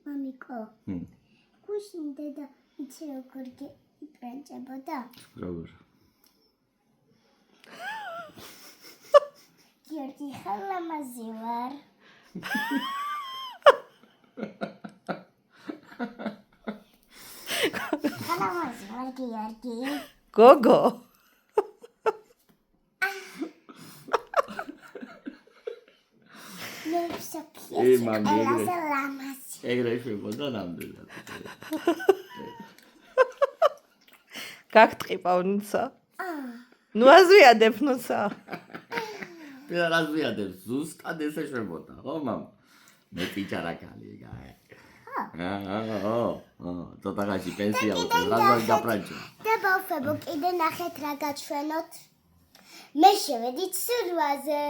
მამიკო. გუშინდე და იცი როგორ იპრანჭებოდა? როგორ? გიორგი ხალამაზი ვარ. ხალამაზი ვარ გიორგი. გოგო. ეგრე შეგვოდა ნამდვილად. გაგტყიპა ნუცა. ნუ აზვიადებ ნუცა. პირ აზვიადებ ზუსტად ესე შეგვოდა, ხო მამა? მე პიჭარაკალი ეგაა. ცოტაღაში პენსია უწევ, რაღაც გაფრანჭო. და ბავშვებო, კიდე ნახეთ რა გაჩვენოთ. მე შევედით სურვაზე.